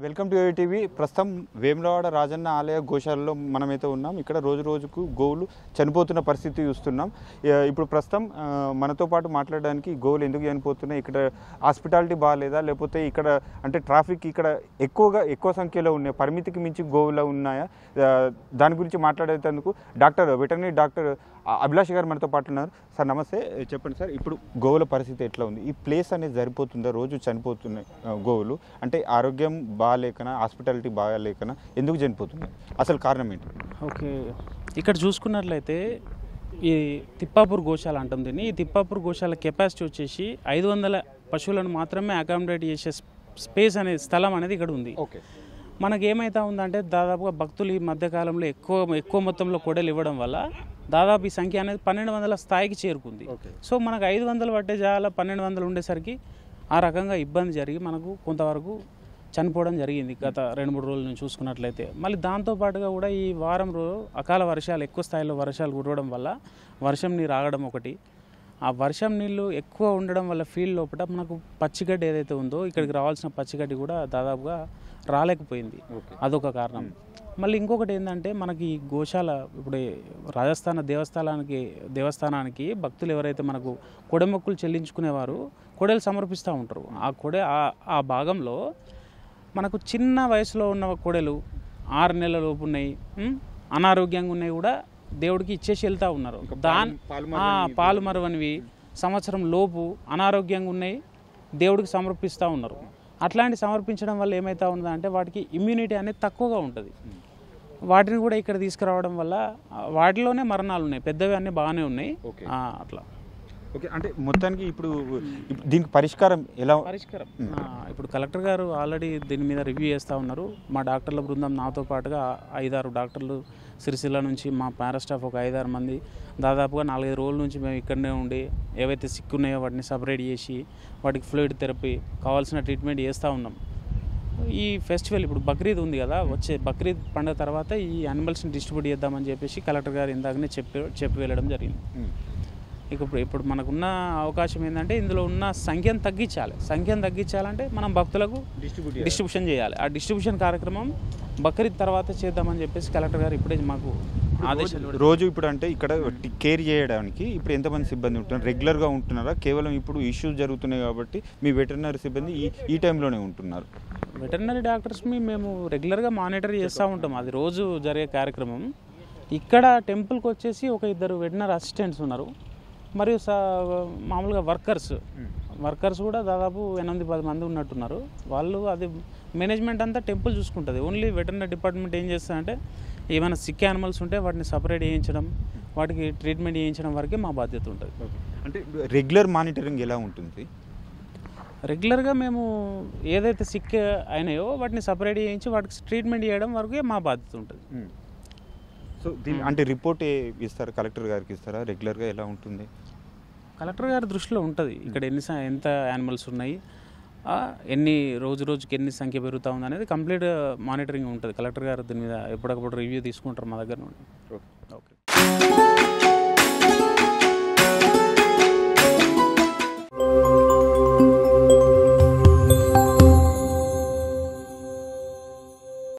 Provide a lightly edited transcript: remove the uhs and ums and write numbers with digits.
Welcome to ATV. ప్రస్తుతం వేములవాడ రాజన్న ఆలయ గోశాలలో మనమైతే ఉన్నాం. ఇక్కడ రోజు రోజుకు గోవులు చనిపోతున్న పరిస్థితి చూస్తున్నాం. ఇప్పుడు ప్రస్తుతం మనతో పాటు మాట్లాడడానికి గోవులు ఎందుకు చనిపోతున్నాయి, ఇక్కడ హాస్పిటాలిటీ బాగాలేదా, లేకపోతే ఇక్కడ అంటే ట్రాఫిక్ ఇక్కడ ఎక్కువ సంఖ్యలో ఉన్నాయి, పరిమితికి మించి గోవులు ఉన్నాయా, దాని గురించి మాట్లాడేందుకు వెటర్నరీ డాక్టర్ అభిలాష్ గారు మనతో పాటు ఉన్నారు. సార్ నమస్తే, చెప్పండి సార్, ఇప్పుడు గోవుల పరిస్థితి ఎట్లా ఉంది? ఈ ప్లేస్ అనేది సరిపోతుందా? రోజు చనిపోతున్నాయి గోవులు, అంటే ఆరోగ్యం బాగాలేకనా, హాస్పిటాలిటీ బాగాలేకనా, ఎందుకు చనిపోతున్నాయి, అసలు కారణం ఏంటి? ఓకే, ఇక్కడ చూసుకున్నట్లయితే ఈ తిప్పాపూర్ గోశాల అంటాం దీన్ని. ఈ తిప్పాపూర్ గోశాల కెపాసిటీ వచ్చేసి 500 పశువులను మాత్రమే అకామిడేట్ చేసే స్పేస్ అనే స్థలం అనేది ఇక్కడ ఉంది. ఓకే, మనకేమైతా ఉందంటే దాదాపుగా భక్తులు ఈ మధ్యకాలంలో ఎక్కువ మొత్తంలో కొడలు ఇవ్వడం వల్ల దాదాపు ఈ సంఖ్య అనేది 1200 స్థాయికి చేరుకుంది. సో మనకు 500 పట్టే జాగాలో 1200 ఉండేసరికి ఆ రకంగా ఇబ్బంది జరిగి మనకు కొంతవరకు చనిపోవడం జరిగింది గత 2-3 రోజుల నుంచి చూసుకున్నట్లయితే. మళ్ళీ దాంతోపాటుగా కూడా ఈ వారం అకాల వర్షాలు, ఎక్కువ స్థాయిలో వర్షాలు కురవడం వల్ల వర్షం నీరు ఆగడం ఒకటి, ఆ వర్షం నీళ్ళు ఎక్కువ ఉండడం వల్ల ఫీల్డ్ లోపల మనకు పచ్చిగడ్డి ఏదైతే ఉందో ఇక్కడికి రావాల్సిన పచ్చిగడ్డి కూడా దాదాపుగా రాలేకపోయింది. అదొక కారణం. మళ్ళీ ఇంకొకటి ఏంటంటే మనకి గోశాల ఇప్పుడు రాజస్థాన దేవస్థానానికి భక్తులు ఎవరైతే మనకు కొడెమొక్కులు చెల్లించుకునేవారు కొడలు సమర్పిస్తూ ఉంటారు. ఆ భాగంలో మనకు చిన్న వయసులో ఉన్న కొడలు 6 నెలల లోపు ఉన్నాయి, అనారోగ్యంగా ఉన్నాయి కూడా దేవుడికి ఇచ్చేసి వెళ్తూ ఉన్నారు. పాలు మరవనివి సంవత్సరం లోపు అనారోగ్యంగా ఉన్నాయి దేవుడికి సమర్పిస్తూ ఉన్నారు. అట్లాంటి సమర్పించడం వల్ల ఏమవుతా ఉందంటే వాటికి ఇమ్యూనిటీ అనేది తక్కువగా ఉంటుంది. వాటిని కూడా ఇక్కడ తీసుకురావడం వల్ల వాటిలోనే మరణాలు ఉన్నాయి, పెద్దవి అన్నీ బాగానే ఉన్నాయి అట్లా. ఓకే, అంటే మొత్తానికి ఇప్పుడు దీనికి పరిష్కారం ఎలా? ఇప్పుడు కలెక్టర్ గారు ఆల్రెడీ దీని మీద రివ్యూ చేస్తూ ఉన్నారు. మా డాక్టర్ల బృందం నాతో పాటుగా 5-6 డాక్టర్లు సిరిసిల్ల నుంచి, మా పారాస్టాఫ్ ఒక 5-6 మంది, దాదాపుగా 4-5 రోజుల నుంచి మేము ఇక్కడనే ఉండి ఏవైతే సిక్ ఉన్నాయో వాటిని సపరేట్ చేసి వాటికి ఫ్లూయిడ్ థెరపీ కావాల్సిన ట్రీట్మెంట్ చేస్తూ ఉన్నాం. ఈ ఫెస్టివల్ ఇప్పుడు బక్రీద్ ఉంది కదా, వచ్చే బక్రీద్ పండుగ తర్వాత ఈ యానిమల్స్ని డిస్ట్రిబ్యూట్ చేద్దామని చెప్పేసి కలెక్టర్ గారు ఇందాకనే చెప్పి వెళ్ళడం జరిగింది. ఇప్పుడు మనకున్న అవకాశం ఏంటంటే ఇందులో ఉన్న సంఖ్యను తగ్గించాలంటే మనం భక్తులకు డిస్ట్రిబ్యూషన్ చేయాలి. ఆ డిస్ట్రిబ్యూషన్ కార్యక్రమం బక్రీద్ తర్వాత చేద్దామని చెప్పేసి కలెక్టర్ గారు ఇప్పుడే మాకు ఆదేశాలు. రోజు ఇప్పుడు అంటే ఇక్కడ కేర్ చేయడానికి ఇప్పుడు ఎంతమంది సిబ్బంది ఉంటున్నారు? రెగ్యులర్గా ఉంటున్నారా? కేవలం ఇప్పుడు ఇష్యూస్ జరుగుతున్నాయి కాబట్టి మీ వెటర్నరీ సిబ్బంది ఈ టైంలోనే ఉంటున్నారు? వెటర్నరీ డాక్టర్స్ని మేము రెగ్యులర్గా మానిటర్ చేస్తూ ఉంటాం, అది రోజు జరిగే కార్యక్రమం. ఇక్కడ టెంపుల్కి వచ్చేసి ఒక 2 వెటర్నరీ అసిస్టెంట్స్ ఉన్నారు, మరియు మామూలుగా వర్కర్స్ కూడా దాదాపు 8-10 మంది ఉన్నట్టున్నారు. వాళ్ళు అది మేనేజ్మెంట్ అంతా టెంపుల్ చూసుకుంటుంది. ఓన్లీ వెటర్నరీ డిపార్ట్మెంట్ ఏం చేస్తుందంటే ఏమైనా సిక్ యానిమల్స్ ఉంటే వాటిని సపరేట్ చేయించడం, వాటికి ట్రీట్మెంట్ చేయించడం వరకే మా బాధ్యత ఉంటుంది. అంటే రెగ్యులర్ మానిటరింగ్ ఎలా ఉంటుంది? రెగ్యులర్గా మేము ఏదైతే సిక్ అయినాయో వాటిని సపరేట్ చేయించి వాటికి ట్రీట్మెంట్ చేయడం వరకే మా బాధ్యత ఉంటుంది. సో దీని అంటే రిపోర్ట్ ఇస్తారు, కలెక్టర్ గారికి ఇస్తారా? రెగ్యులర్గా ఎలా ఉంటుంది? కలెక్టర్ గారి దృష్టిలో ఉంటుంది ఇక్కడ ఎంత యానిమల్స్ ఉన్నాయి, రోజుకి ఎన్ని సంఖ్య పెరుగుతూ ఉంది అనేది కంప్లీట్ మానిటరింగ్ ఉంటుంది. కలెక్టర్ గారు దీని మీద ఎప్పటికప్పుడు రివ్యూ తీసుకుంటారు మా దగ్గర నుండి. ఓకే.